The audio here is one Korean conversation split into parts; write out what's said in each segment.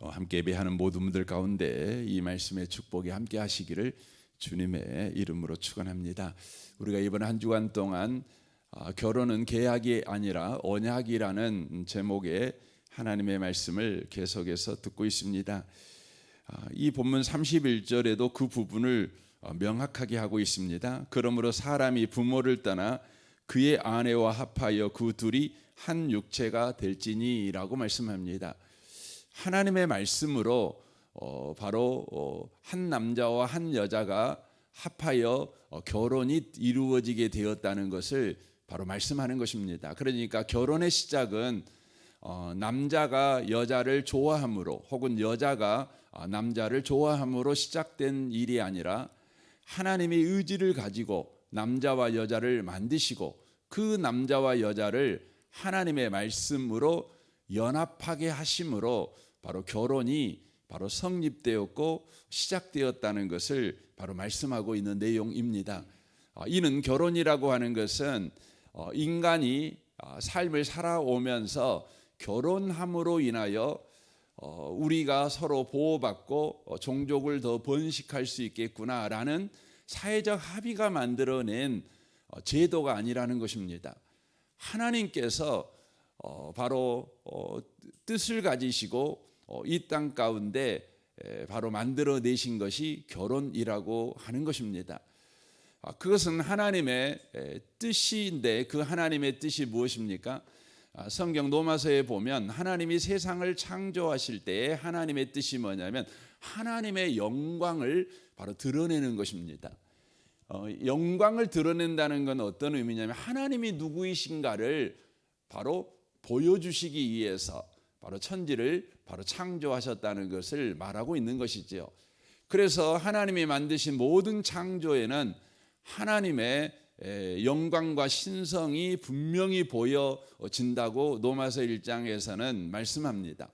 함께 예배하는 모든 분들 가운데 이 말씀의 축복이 함께 하시기를 주님의 이름으로 축원합니다. 우리가 이번 한 주간 동안 결혼은 계약이 아니라 언약이라는 제목의 하나님의 말씀을 계속해서 듣고 있습니다. 이 본문 31절에도 그 부분을 명확하게 하고 있습니다. 그러므로 사람이 부모를 떠나 그의 아내와 합하여 그 둘이 한 육체가 될지니라고 말씀합니다. 하나님의 말씀으로 바로 한 남자와 한 여자가 합하여 결혼이 이루어지게 되었다는 것을 바로 말씀하는 것입니다. 그러니까 결혼의 시작은 남자가 여자를 좋아함으로 혹은 여자가 남자를 좋아함으로 시작된 일이 아니라 하나님의 의지를 가지고 남자와 여자를 만드시고 그 남자와 여자를 하나님의 말씀으로 연합하게 하심으로 바로 결혼이 바로 성립되었고 시작되었다는 것을 바로 말씀하고 있는 내용입니다. 이는 결혼이라고 하는 것은 인간이 삶을 살아오면서 결혼함으로 인하여 우리가 서로 보호받고 종족을 더 번식할 수 있겠구나라는 사회적 합의가 만들어낸 제도가 아니라는 것입니다. 하나님께서 바로 뜻을 가지시고 이 땅 가운데 바로 만들어내신 것이 결혼이라고 하는 것입니다. 그것은 하나님의 뜻인데 그 하나님의 뜻이 무엇입니까? 성경 로마서에 보면 하나님이 세상을 창조하실 때에 하나님의 뜻이 뭐냐면 하나님의 영광을 바로 드러내는 것입니다. 영광을 드러낸다는 건 어떤 의미냐면 하나님이 누구이신가를 바로 보여주시기 위해서 바로 천지를 바로 창조하셨다는 것을 말하고 있는 것이지요. 그래서 하나님이 만드신 모든 창조에는 하나님의 영광과 신성이 분명히 보여진다고 로마서 1장에서는 말씀합니다.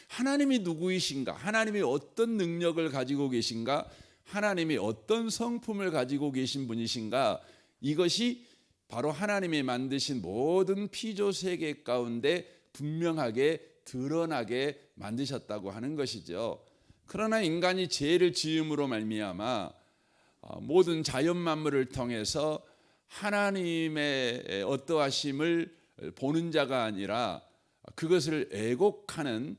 하나님이 누구이신가? 하나님이 어떤 능력을 가지고 계신가? 하나님이 어떤 성품을 가지고 계신 분이신가? 이것이 바로 하나님이 만드신 모든 피조 세계 가운데 분명하게 드러나게 만드셨다고 하는 것이죠. 그러나 인간이 죄를 지음으로 말미암아 모든 자연 만물을 통해서 하나님의 어떠하심을 보는 자가 아니라 그것을 애곡하는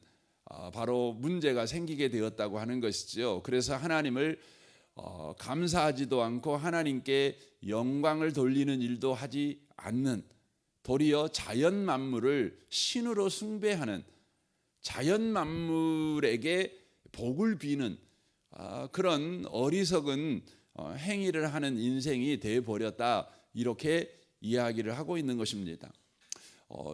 바로 문제가 생기게 되었다고 하는 것이죠. 그래서 하나님을 감사하지도 않고 하나님께 영광을 돌리는 일도 하지 않는, 도리어 자연 만물을 신으로 숭배하는, 자연 만물에게 복을 비는 그런 어리석은 행위를 하는 인생이 되어버렸다, 이렇게 이야기를 하고 있는 것입니다.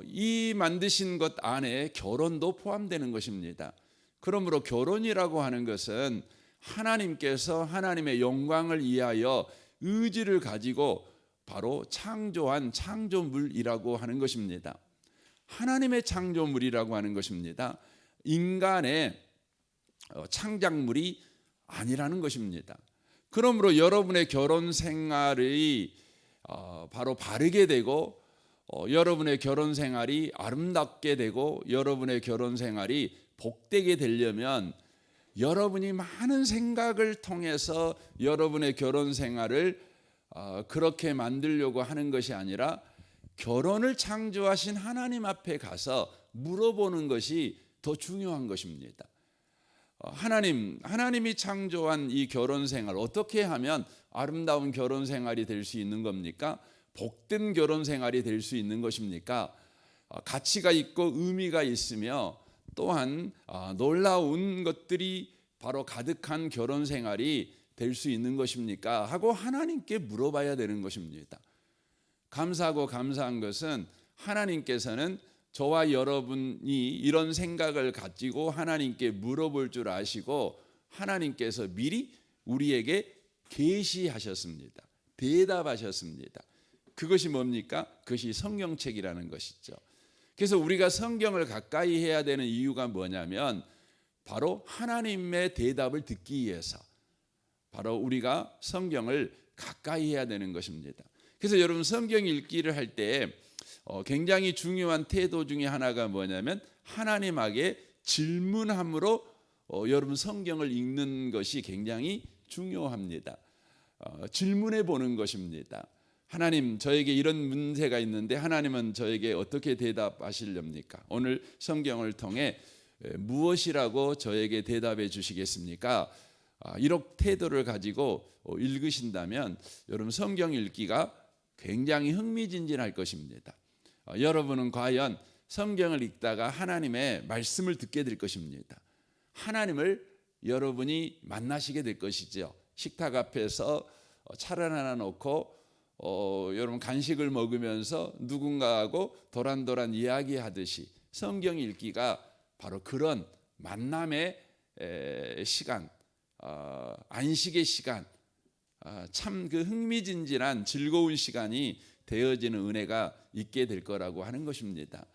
이 만드신 것 안에 결혼도 포함되는 것입니다. 그러므로 결혼이라고 하는 것은 하나님께서 하나님의 영광을 위하여 의지를 가지고 바로 창조한 창조물이라고 하는 것입니다. 하나님의 창조물이라고 하는 것입니다. 인간의 창작물이 아니라는 것입니다. 그러므로 여러분의 결혼 생활이 바로 바르게 되고 여러분의 결혼 생활이 아름답게 되고 여러분의 결혼 생활이 복되게 되려면 여러분이 많은 생각을 통해서 여러분의 결혼 생활을 그렇게 만들려고 하는 것이 아니라 결혼을 창조하신 하나님 앞에 가서 물어보는 것이 더 중요한 것입니다. 하나님이 창조한 이 결혼 생활, 어떻게 하면 아름다운 결혼 생활이 될 수 있는 겁니까? 복된 결혼 생활이 될 수 있는 것입니까? 가치가 있고 의미가 있으며 또한 놀라운 것들이 바로 가득한 결혼 생활이 될 수 있는 것입니까? 하고 하나님께 물어봐야 되는 것입니다. 감사하고 감사한 것은 하나님께서는 저와 여러분이 이런 생각을 가지고 하나님께 물어볼 줄 아시고 하나님께서 미리 우리에게 계시하셨습니다. 대답하셨습니다. 그것이 뭡니까? 그것이 성경책이라는 것이죠. 그래서 우리가 성경을 가까이 해야 되는 이유가 뭐냐면 바로 하나님의 대답을 듣기 위해서 바로 우리가 성경을 가까이 해야 되는 것입니다. 그래서 여러분 성경 읽기를 할 때 굉장히 중요한 태도 중에 하나가 뭐냐면 하나님에게 질문함으로 여러분 성경을 읽는 것이 굉장히 중요합니다. 질문해 보는 것입니다. 하나님, 저에게 이런 문제가 있는데 하나님은 저에게 어떻게 대답하시렵니까? 오늘 성경을 통해 무엇이라고 저에게 대답해 주시겠습니까? 이런 태도를 가지고 읽으신다면 여러분 성경 읽기가 굉장히 흥미진진할 것입니다. 여러분은 과연 성경을 읽다가 하나님의 말씀을 듣게 될 것입니다. 하나님을 여러분이 만나시게 될 것이죠. 식탁 앞에서 차를 하나 놓고 여러분 간식을 먹으면서 누군가하고 도란도란 이야기하듯이 성경 읽기가 바로 그런 만남의 시간, 안식의 시간, 참 그 흥미진진한 즐거운 시간이 되어지는 은혜가 있게 될 거라고 하는 것입니다.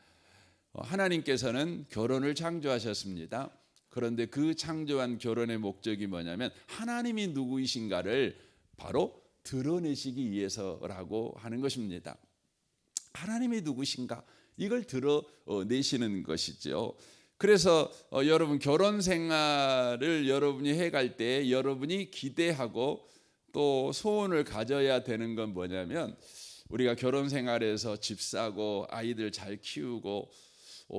하나님께서는 결혼을 창조하셨습니다. 그런데 그 창조한 결혼의 목적이 뭐냐면 하나님이 누구이신가를 바로 드러내시기 위해서라고 하는 것입니다. 하나님이 누구신가? 이걸 드러내시는 것이죠. 그래서 여러분 결혼 생활을 여러분이 해갈 때 여러분이 기대하고 또 소원을 가져야 되는 건 뭐냐면 우리가 결혼 생활에서 집 사고 아이들 잘 키우고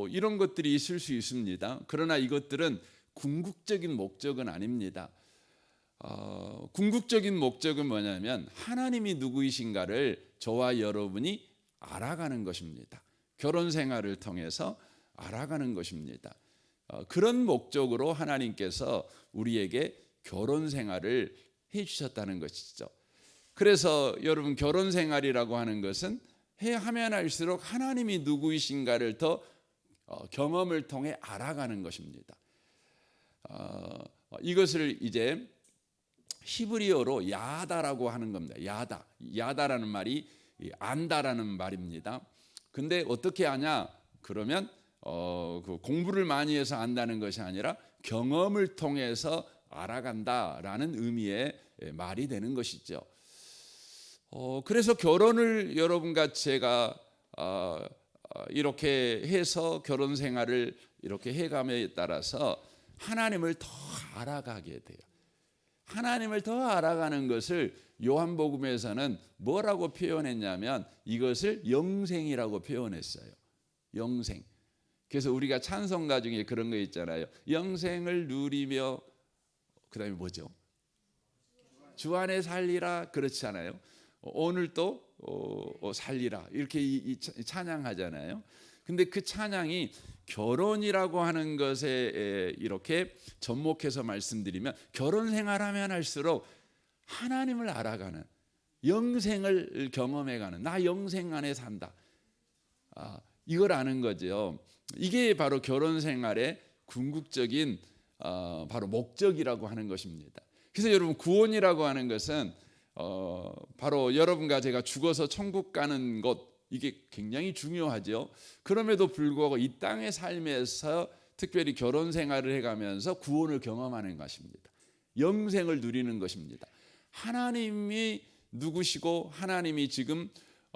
이런 것들이 있을 수 있습니다. 그러나 이것들은 궁극적인 목적은 아닙니다. 궁극적인 목적은 뭐냐면 하나님이 누구이신가를 저와 여러분이 알아가는 것입니다. 결혼 생활을 통해서 알아가는 것입니다. 그런 목적으로 하나님께서 우리에게 결혼 생활을 해주셨다는 것이죠. 그래서 여러분 결혼 생활이라고 하는 것은 하면 할수록 하나님이 누구이신가를 더 경험을 통해 알아가는 것입니다. 이것을 이제 히브리어로 야다라고 하는 겁니다. 야다라는 말이 안다라는 말입니다. 근데 어떻게 아냐? 그러면 그 공부를 많이 해서 안다는 것이 아니라 경험을 통해서 알아간다라는 의미의 말이 되는 것이죠. 그래서 결혼을 여러분과 제가 이렇게 해서 결혼 생활을 이렇게 해감에 따라서 하나님을 더 알아가게 돼요. 하나님을 더 알아가는 것을 요한복음에서는 뭐라고 표현했냐면 이것을 영생이라고 표현했어요. 영생. 그래서 우리가 찬송가 중에 그런 거 있잖아요. 영생을 누리며 그다음에 뭐죠? 주 안에 살리라 그렇지 않아요? 오늘도 살리라 이렇게 찬양하잖아요. 근데 그 찬양이 결혼이라고 하는 것에 이렇게 접목해서 말씀드리면 결혼 생활하면 할수록 하나님을 알아가는 영생을 경험해가는 나 영생 안에 산다. 이걸 아는 거죠. 이게 바로 결혼 생활의 궁극적인 바로 목적이라고 하는 것입니다. 그래서 여러분 구원이라고 하는 것은 바로 여러분과 제가 죽어서 천국 가는 것 이게 굉장히 중요하죠. 그럼에도 불구하고 이 땅의 삶에서 특별히 결혼 생활을 해가면서 구원을 경험하는 것입니다. 영생을 누리는 것입니다. 하나님이 누구시고 하나님이 지금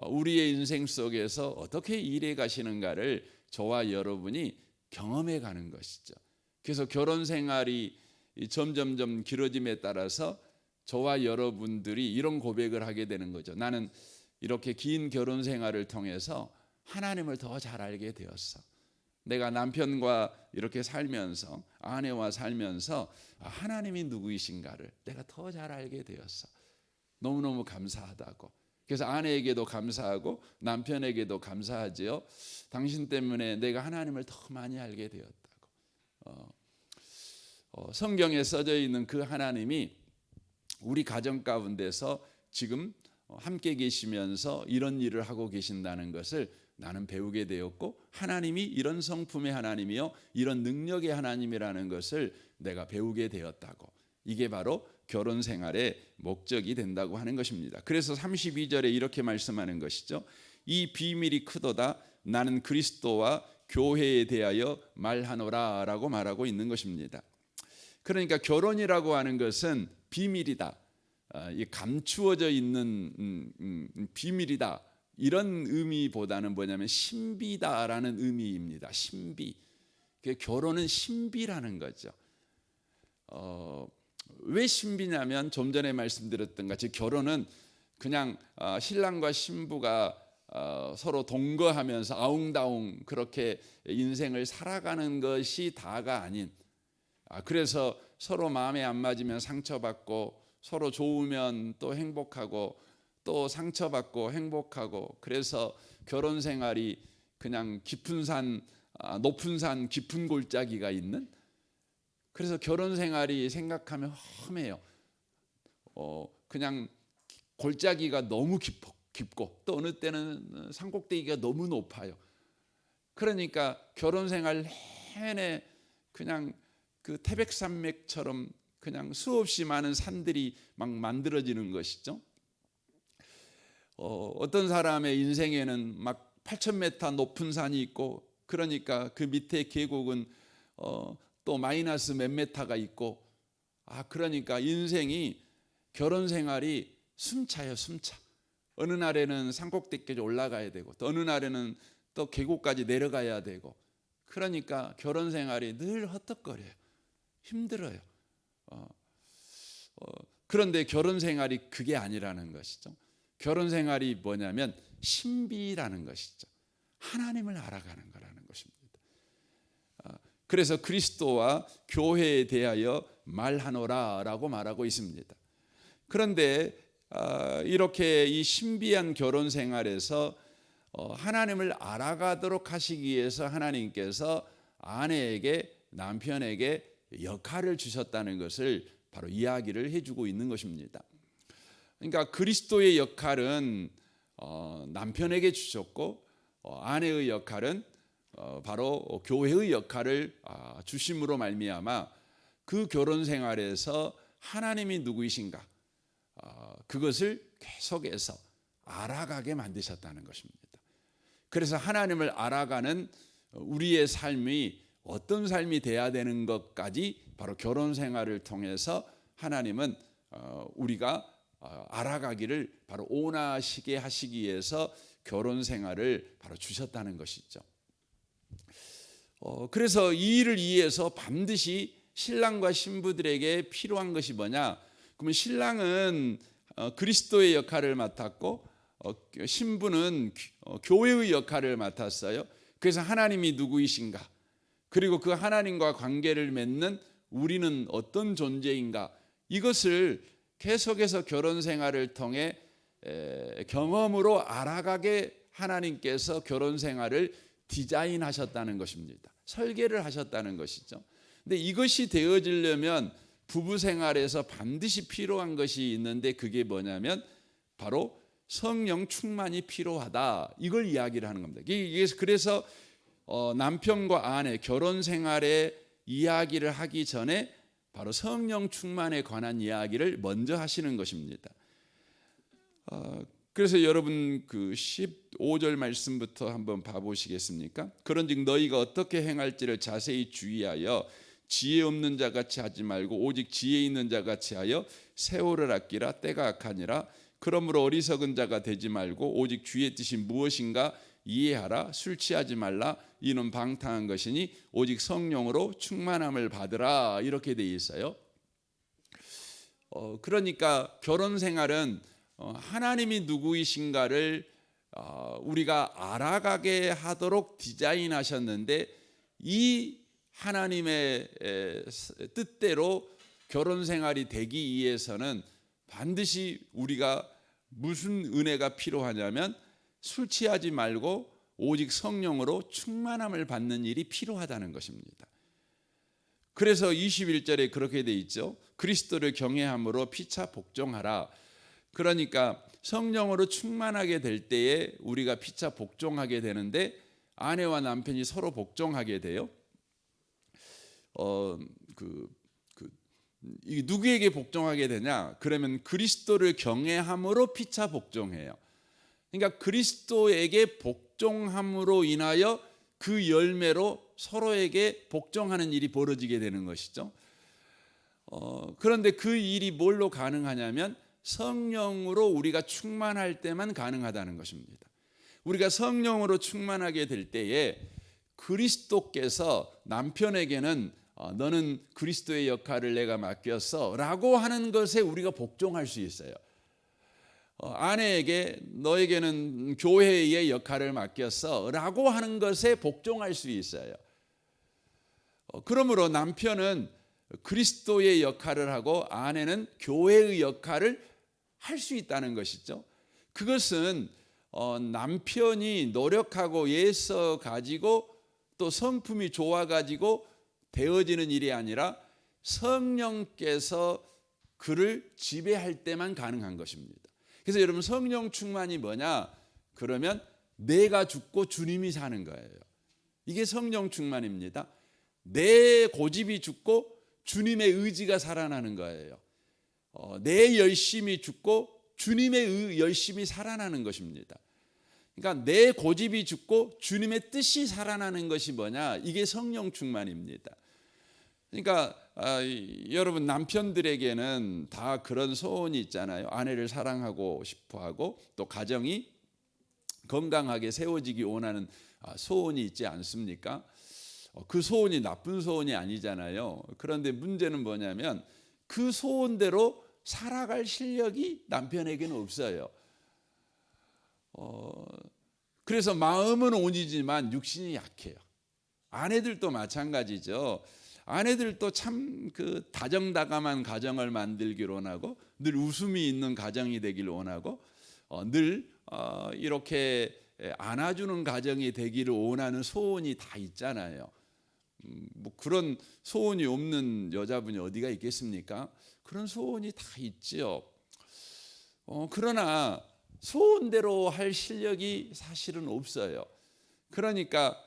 우리의 인생 속에서 어떻게 일해 가시는가를 저와 여러분이 경험해 가는 것이죠. 그래서 결혼 생활이 점점점 길어짐에 따라서 저와 여러분들이 이런 고백을 하게 되는 거죠. 나는 이렇게 긴 결혼 생활을 통해서 하나님을 더 잘 알게 되었어. 내가 남편과 이렇게 살면서 아내와 살면서 하나님이 누구이신가를 내가 더 잘 알게 되었어. 너무너무 감사하다고. 그래서 아내에게도 감사하고 남편에게도 감사하지요. 당신 때문에 내가 하나님을 더 많이 알게 되었다고. 성경에 써져 있는 그 하나님이 우리 가정 가운데서 지금 함께 계시면서 이런 일을 하고 계신다는 것을 나는 배우게 되었고 하나님이 이런 성품의 하나님이요 이런 능력의 하나님이라는 것을 내가 배우게 되었다고. 이게 바로 결혼 생활의 목적이 된다고 하는 것입니다. 그래서 32절에 이렇게 말씀하는 것이죠. 이 비밀이 크도다 나는 그리스도와 교회에 대하여 말하노라 라고 말하고 있는 것입니다. 그러니까 결혼이라고 하는 것은 비밀이다. 감추어져 있는 비밀이다. 이런 의미보다는 뭐냐면 신비다라는 의미입니다. 신비. 결혼은 신비라는 거죠. 왜 신비냐면 좀 전에 말씀드렸던 같이 결혼은 그냥 신랑과 신부가 서로 동거하면서 아웅다웅 그렇게 인생을 살아가는 것이 다가 아닌, 그래서 서로 마음에 안 맞으면 상처받고 서로 좋으면 또 행복하고 또 상처받고 행복하고, 그래서 결혼 생활이 그냥 깊은 산 높은 산 깊은 골짜기가 있는, 그래서 결혼 생활이 생각하면 험해요. 그냥 골짜기가 너무 깊고 또 어느 때는 산꼭대기가 너무 높아요. 그러니까 결혼 생활 내내 그냥 그 태백산맥처럼 그냥 수없이 많은 산들이 막 만들어지는 것이죠. 어떤 사람의 인생에는 막 8,000m 높은 산이 있고, 그러니까 그 밑에 계곡은 또 마이너스 몇 메타가 있고, 그러니까 인생이 결혼 생활이 숨차요, 숨차. 어느 날에는 산꼭대기까지 올라가야 되고 또 어느 날에는 또 계곡까지 내려가야 되고, 그러니까 결혼 생활이 늘 헛떡거려요. 힘들어요. 그런데 결혼 생활이 그게 아니라는 것이죠. 결혼 생활이 뭐냐면 신비라는 것이죠. 하나님을 알아가는 거라는 것입니다. 그래서 그리스도와 교회에 대하여 말하노라라고 말하고 있습니다. 그런데 이렇게 이 신비한 결혼 생활에서 하나님을 알아가도록 하시기 위해서 하나님께서 아내에게, 남편에게 역할을 주셨다는 것을 바로 이야기를 해주고 있는 것입니다. 그러니까 그리스도의 역할은 남편에게 주셨고, 아내의 역할은 바로 교회의 역할을 주심으로 말미암아 그 결혼 생활에서 하나님이 누구이신가, 그것을 계속해서 알아가게 만드셨다는 것입니다. 그래서 하나님을 알아가는 우리의 삶이 어떤 삶이 돼야 되는 것까지 바로 결혼 생활을 통해서 하나님은 우리가 알아가기를 바로 원하시게 하시기 위해서 결혼 생활을 바로 주셨다는 것이죠. 그래서 이 일을 위해서 반드시 신랑과 신부들에게 필요한 것이 뭐냐? 그러면 신랑은 그리스도의 역할을 맡았고 신부는 교회의 역할을 맡았어요. 그래서 하나님이 누구이신가? 그리고 그 하나님과 관계를 맺는 우리는 어떤 존재인가? 이것을 계속해서 결혼 생활을 통해 경험으로 알아가게 하나님께서 결혼 생활을 디자인하셨다는 것입니다. 설계를 하셨다는 것이죠. 근데 이것이 되어지려면 부부 생활에서 반드시 필요한 것이 있는데, 그게 뭐냐면 바로 성령 충만이 필요하다, 이걸 이야기를 하는 겁니다. 그래서 남편과 아내 결혼 생활의 이야기를 하기 전에 바로 성령 충만에 관한 이야기를 먼저 하시는 것입니다. 그래서 여러분 그 15절 말씀부터 한번 봐보시겠습니까? 그런즉 너희가 어떻게 행할지를 자세히 주의하여 지혜 없는 자같이 하지 말고 오직 지혜 있는 자같이 하여 세월을 아끼라. 때가 악하니라. 그러므로 어리석은 자가 되지 말고 오직 주의 뜻이 무엇인가 이해하라. 술 취하지 말라. 이는 방탕한 것이니 오직 성령으로 충만함을 받으라. 이렇게 돼 있어요. 그러니까 결혼 생활은 하나님이 누구이신가를 우리가 알아가게 하도록 디자인하셨는데, 이 하나님의 뜻대로 결혼 생활이 되기 위해서는 반드시 우리가 무슨 은혜가 필요하냐면 술 취하지 말고 오직 성령으로 충만함을 받는 일이 필요하다는 것입니다. 그래서 21절에 그렇게 돼 있죠. 그리스도를 경외함으로 피차 복종하라. 그러니까 성령으로 충만하게 될 때에 우리가 피차 복종하게 되는데, 아내와 남편이 서로 복종하게 돼요. 이 누구에게 복종하게 되냐? 그러면 그리스도를 경외함으로 피차 복종해요. 그러니까 그리스도에게 복종함으로 인하여 그 열매로 서로에게 복종하는 일이 벌어지게 되는 것이죠. 그런데 그 일이 뭘로 가능하냐면 성령으로 우리가 충만할 때만 가능하다는 것입니다. 우리가 성령으로 충만하게 될 때에 그리스도께서 남편에게는 너는 그리스도의 역할을 내가 맡겼어 라고 하는 것에 우리가 복종할 수 있어요. 아내에게 너에게는 교회의 역할을 맡겼어 라고 하는 것에 복종할 수 있어요. 그러므로 남편은 그리스도의 역할을 하고 아내는 교회의 역할을 할 수 있다는 것이죠. 그것은 남편이 노력하고 애써 가지고 또 성품이 좋아 가지고 되어지는 일이 아니라 성령께서 그를 지배할 때만 가능한 것입니다. 그래서 여러분, 성령 충만이 뭐냐? 그러면 내가 죽고 주님이 사는 거예요. 이게 성령 충만입니다. 내 고집이 죽고 주님의 의지가 살아나는 거예요. 내 열심이 죽고 주님의 열심이 살아나는 것입니다. 그러니까 내 고집이 죽고 주님의 뜻이 살아나는 것이 뭐냐? 이게 성령 충만입니다. 그러니까 여러분, 남편들에게는 다 그런 소원이 있잖아요. 아내를 사랑하고 싶어하고 또 가정이 건강하게 세워지기 원하는 소원이 있지 않습니까? 그 소원이 나쁜 소원이 아니잖아요. 그런데 문제는 뭐냐면 그 소원대로 살아갈 실력이 남편에게는 없어요. 그래서 마음은 온이지만 육신이 약해요. 아내들도 마찬가지죠. 아내들도 참 그 다정다감한 가정을 만들기를 원하고 늘 웃음이 있는 가정이 되기를 원하고 늘 이렇게 안아주는 가정이 되기를 원하는 소원이 다 있잖아요. 뭐 그런 소원이 없는 여자분이 어디가 있겠습니까? 그런 소원이 다 있지요. 그러나 소원대로 할 실력이 사실은 없어요. 그러니까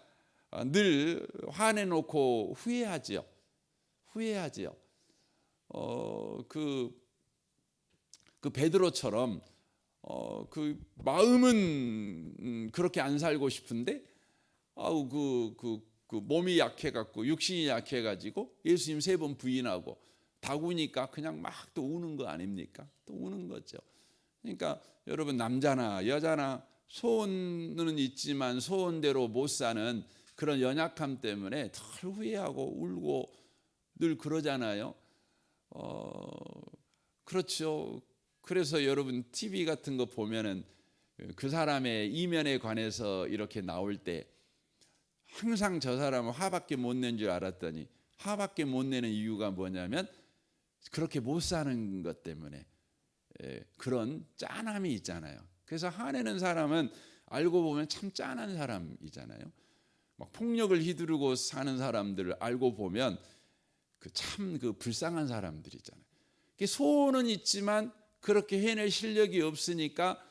늘 화내놓고 후회하지요. 그 베드로처럼 그 마음은 그렇게 안 살고 싶은데 그 몸이 약해갖고 육신이 약해가지고 예수님 3번 부인하고 다구니까 그냥 막 또 우는 거 아닙니까? 또 우는 거죠. 그러니까 여러분, 남자나 여자나 소원은 있지만 소원대로 못 사는 그런 연약함 때문에 덜 후회하고 울고 늘 그러잖아요. 그렇죠. 그래서 여러분, TV 같은 거 보면은 그 사람의 이면에 관해서 이렇게 나올 때 항상 저 사람은 화밖에 못 낸 줄 알았더니 화밖에 못 내는 이유가 뭐냐면 그렇게 못 사는 것 때문에 그런 짠함이 있잖아요. 그래서 화내는 사람은 알고 보면 참 짠한 사람이잖아요. 막 폭력을 휘두르고 사는 사람들을 알고 보면 참 불쌍한 사람들이잖아요. 소원은 있지만 그렇게 해낼 실력이 없으니까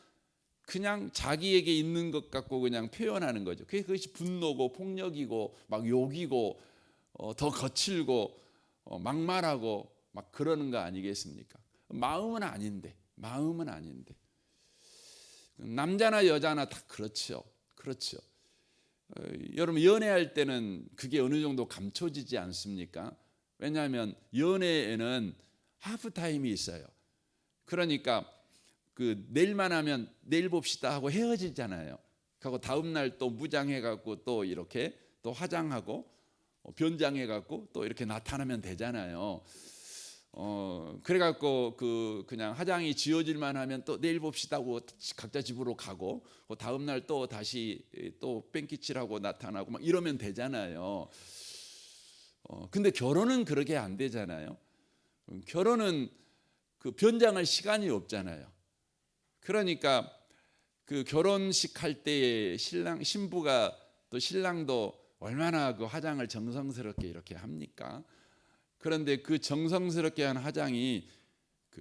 그냥 자기에게 있는 것 갖고 그냥 표현하는 거죠. 그것이 분노고 폭력이고 막 욕이고 더 거칠고 막말하고 막 그러는 거 아니겠습니까? 마음은 아닌데. 남자나 여자나 다 그렇죠. 여러분, 연애할 때는 그게 어느 정도 감춰지지 않습니까? 왜냐하면 연애에는 하프타임이 있어요. 그러니까 내일만 하면 내일 봅시다 하고 헤어지잖아요. 그리고 다음 날 또 무장해갖고 또 이렇게 또 화장하고 변장해갖고 또 이렇게 나타나면 되잖아요. 그래갖고 그냥 화장이 지워질만 하면 또 내일 봅시다 하고 각자 집으로 가고 다음 날 또 다시 또 뺑기칠하고 나타나고 막 이러면 되잖아요. 근데 결혼은 그렇게 안 되잖아요. 결혼은 변장할 시간이 없잖아요. 그러니까 결혼식 할 때에 신부가 또 신랑도 얼마나 화장을 정성스럽게 이렇게 합니까? 그런데 정성스럽게 한 화장이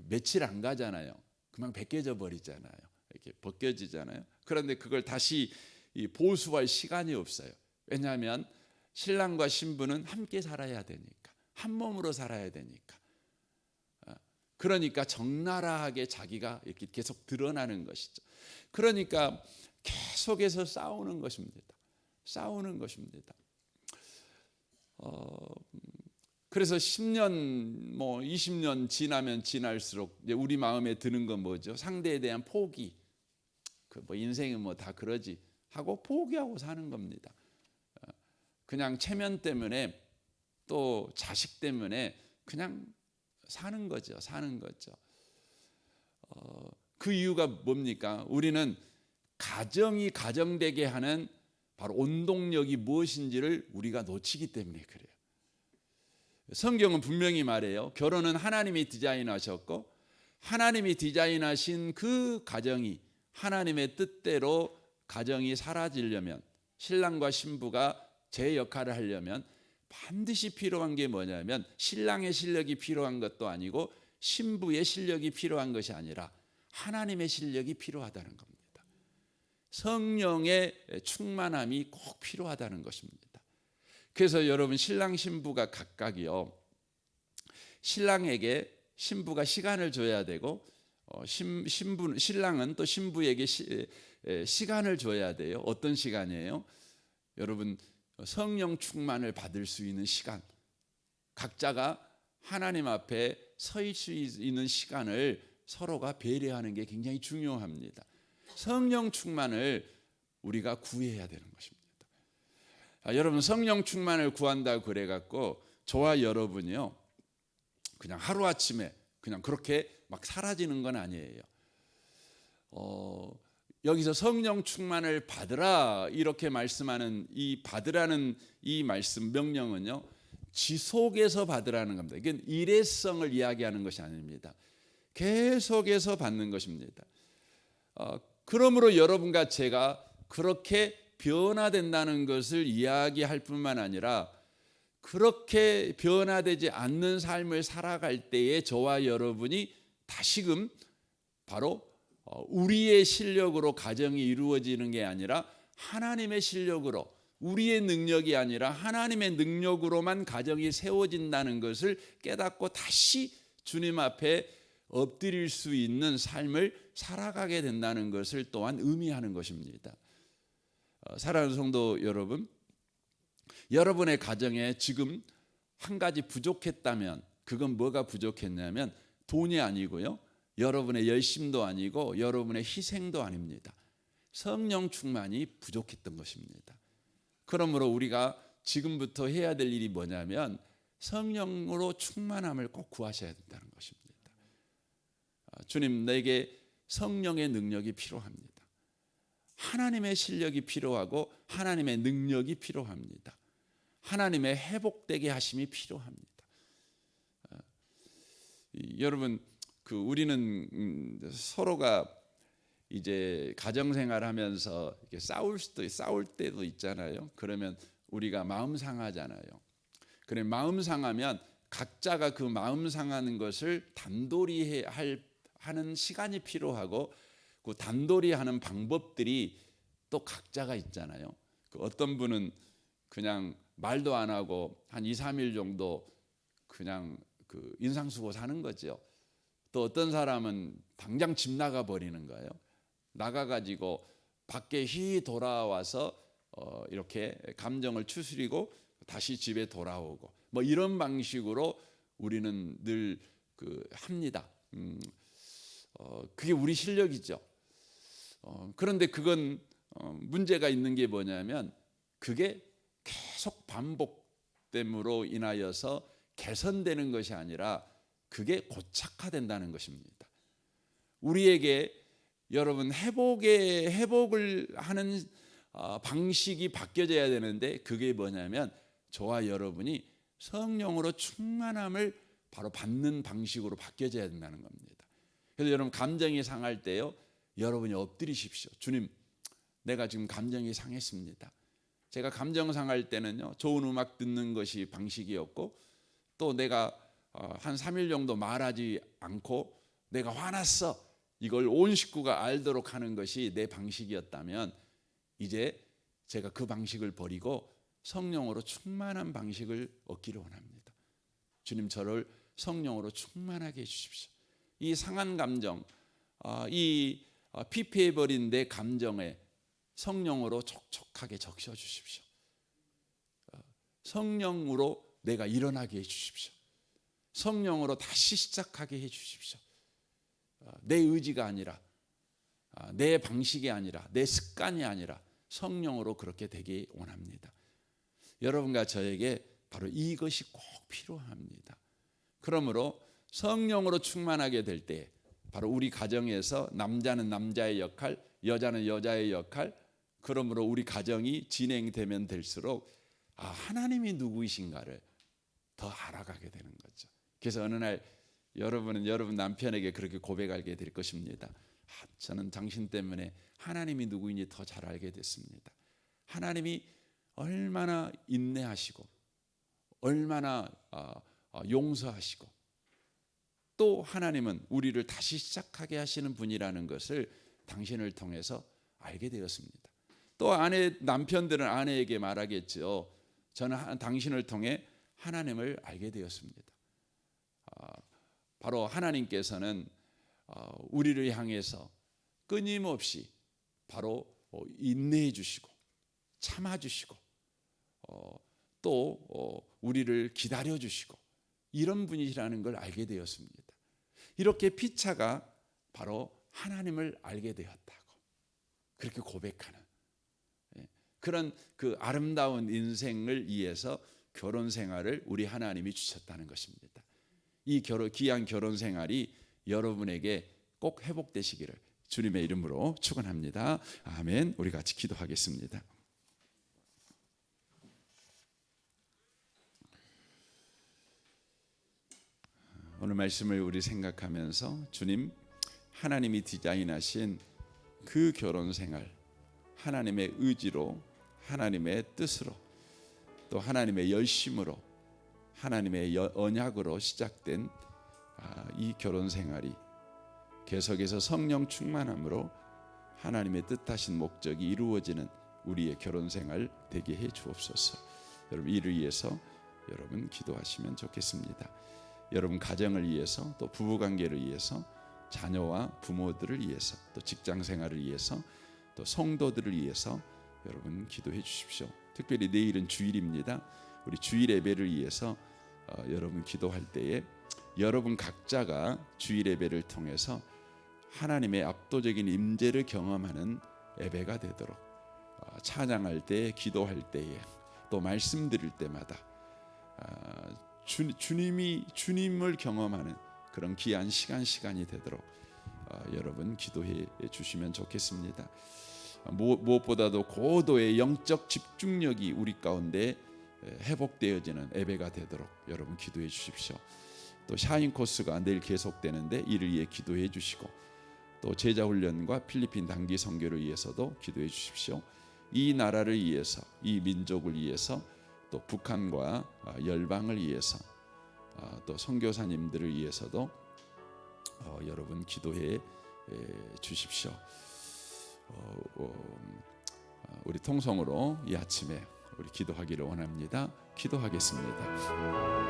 며칠 안 가잖아요. 금방 벗겨져 버리잖아요. 이렇게 벗겨지잖아요. 그런데 그걸 다시 보수할 시간이 없어요. 왜냐하면 신랑과 신부는 함께 살아야 되니까, 한 몸으로 살아야 되니까. 그러니까 적나라하게 자기가 이렇게 계속 드러나는 것이죠. 그러니까 계속해서 싸우는 것입니다. 그래서 10년, 20년 지나면 지날수록 우리 마음에 드는 건 뭐죠? 상대에 대한 포기. 인생은 다 그러지 하고 포기하고 사는 겁니다. 그냥 체면 때문에 또 자식 때문에 그냥 사는 거죠. 사는 거죠. 그 이유가 뭡니까? 우리는 가정이 가정되게 하는 바로 원동력이 무엇인지를 우리가 놓치기 때문에 그래요. 성경은 분명히 말해요. 결혼은 하나님이 디자인하셨고 하나님이 디자인하신 그 가정이 하나님의 뜻대로 가정이 사라지려면, 신랑과 신부가 제 역할을 하려면 반드시 필요한 게 뭐냐면 신랑의 실력이 필요한 것도 아니고 신부의 실력이 필요한 것이 아니라 하나님의 실력이 필요하다는 겁니다. 성령의 충만함이 꼭 필요하다는 것입니다. 그래서 여러분, 신랑 신부가 각각이요, 신랑에게 신부가 시간을 줘야 되고 신랑은 또 신부에게 시간을 줘야 돼요. 어떤 시간이에요? 여러분, 성령 충만을 받을 수 있는 시간, 각자가 하나님 앞에 서 있을 수 있는 시간을 서로가 배려하는 게 굉장히 중요합니다. 성령 충만을 우리가 구해야 되는 것입니다. 여러분, 성령 충만을 구한다고 그래갖고 저와 여러분이요 그냥 하루아침에 그냥 그렇게 막 사라지는 건 아니에요. 여기서 성령 충만을 받으라 이렇게 말씀하는 이 받으라는 이 말씀 명령은요, 지속해서 받으라는 겁니다. 이게 일회성을 이야기하는 것이 아닙니다. 계속해서 받는 것입니다. 그러므로 여러분과 제가 그렇게 변화된다는 것을 이야기할 뿐만 아니라 그렇게 변화되지 않는 삶을 살아갈 때에 저와 여러분이 다시금 바로 우리의 실력으로 가정이 이루어지는 게 아니라 하나님의 실력으로, 우리의 능력이 아니라 하나님의 능력으로만 가정이 세워진다는 것을 깨닫고 다시 주님 앞에 엎드릴 수 있는 삶을 살아가게 된다는 것을 또한 의미하는 것입니다. 사랑하는 성도 여러분, 여러분의 가정에 지금 한 가지 부족했다면 그건 뭐가 부족했냐면 돈이 아니고요, 여러분의 열심도 아니고 여러분의 희생도 아닙니다. 성령 충만이 부족했던 것입니다. 그러므로 우리가 지금부터 해야 될 일이 뭐냐면 성령으로 충만함을 꼭 구하셔야 된다는 것입니다. 주님, 내게 성령의 능력이 필요합니다. 하나님의 실력이 필요하고 하나님의 능력이 필요합니다. 하나님의 회복되게 하심이 필요합니다. 여러분, 우리는 서로가 이제 가정생활하면서 이렇게 싸울 때도 있잖아요. 그러면 우리가 마음 상하잖아요. 그래, 마음 상하면 각자가 그 마음 상하는 것을 단돌이 하는 시간이 필요하고 그 단돌이 하는 방법들이 또 각자가 있잖아요. 어떤 분은 그냥 말도 안 하고 한 2, 3일 정도 그냥 인상쓰고 사는 거죠. 또 어떤 사람은 당장 집 나가 버리는 거예요. 나가가지고 밖에 돌아와서 이렇게 감정을 추스리고 다시 집에 돌아오고 뭐 이런 방식으로 우리는 늘 합니다. 그게 우리 실력이죠. 그런데 그건 문제가 있는 게 뭐냐면 그게 계속 반복됨으로 인하여서 개선되는 것이 아니라 그게 고착화된다는 것입니다. 우리에게 여러분 회복을 하는 방식이 바뀌어져야 되는데 그게 뭐냐면 저와 여러분이 성령으로 충만함을 바로 받는 방식으로 바뀌어져야 된다는 겁니다. 그래서 여러분, 감정이 상할 때요, 여러분이 엎드리십시오. 주님, 내가 지금 감정이 상했습니다. 제가 감정 상할 때는요, 좋은 음악 듣는 것이 방식이었고 또 내가 한 3일 정도 말하지 않고 내가 화났어, 이걸 온 식구가 알도록 하는 것이 내 방식이었다면 이제 제가 그 방식을 버리고 성령으로 충만한 방식을 얻기를 원합니다. 주님, 저를 성령으로 충만하게 해주십시오. 이 상한 감정, 이 피폐해버린 내 감정에 성령으로 촉촉하게 적셔주십시오. 성령으로 내가 일어나게 해주십시오. 성령으로 다시 시작하게 해주십시오. 내 의지가 아니라, 내 방식이 아니라, 내 습관이 아니라 성령으로 그렇게 되기 원합니다. 여러분과 저에게 바로 이것이 꼭 필요합니다. 그러므로 성령으로 충만하게 될 때 바로 우리 가정에서 남자는 남자의 역할, 여자는 여자의 역할, 그러므로 우리 가정이 진행되면 될수록 하나님이 누구이신가를 더 알아가게 되는 거죠. 그래서 어느 날 여러분은 여러분 남편에게 그렇게 고백하게 될 것입니다. 저는 당신 때문에 하나님이 누구인지 더 잘 알게 됐습니다. 하나님이 얼마나 인내하시고 얼마나 용서하시고 또 하나님은 우리를 다시 시작하게 하시는 분이라는 것을 당신을 통해서 알게 되었습니다. 또 남편들은 아내에게 말하겠죠. 저는 당신을 통해 하나님을 알게 되었습니다. 바로 하나님께서는 우리를 향해서 끊임없이 바로 인내해 주시고 참아 주시고 또 우리를 기다려 주시고 이런 분이라는 걸 알게 되었습니다. 이렇게 피차가 바로 하나님을 알게 되었다고 그렇게 고백하는 그런 그 아름다운 인생을 위해서 결혼 생활을 우리 하나님이 주셨다는 것입니다. 이 귀한 결혼 생활이 여러분에게 꼭 회복되시기를 주님의 이름으로 축원합니다. 아멘. 우리 같이 기도하겠습니다. 오늘 말씀을 우리 생각하면서 주님, 하나님이 디자인하신 그 결혼 생활, 하나님의 의지로, 하나님의 뜻으로, 또 하나님의 열심으로, 하나님의 언약으로 시작된 이 결혼 생활이 계속해서 성령 충만함으로 하나님의 뜻하신 목적이 이루어지는 우리의 결혼 생활 되게 해 주옵소서. 여러분 이를 위해서 여러분 기도하시면 좋겠습니다. 여러분 가정을 위해서 또 부부 관계를 위해서 자녀와 부모들을 위해서 또 직장 생활을 위해서 또 성도들을 위해서 여러분 기도해 주십시오. 특별히 내일은 주일입니다. 우리 주일 예배를 위해서 여러분 기도할 때에 여러분 각자가 주일 예배를 통해서 하나님의 압도적인 임재를 경험하는 예배가 되도록 찬양할 때, 기도할 때에 또 말씀 드릴 때마다 주님을 경험하는 그런 귀한 시간이 되도록 여러분 기도해 주시면 좋겠습니다. 무엇보다도 고도의 영적 집중력이 우리 가운데 회복되어지는 예배가 되도록 여러분 기도해 주십시오. 또 샤인 코스가 내일 계속되는데 이를 위해 기도해 주시고 또 제자 훈련과 필리핀 단기 선교를 위해서도 기도해 주십시오. 이 나라를 위해서, 이 민족을 위해서, 또 북한과 열방을 위해서, 또 선교사님들을 위해서도 여러분 기도해 주십시오. 우리 통성으로 이 아침에 우리 기도하기를 원합니다. 기도하겠습니다.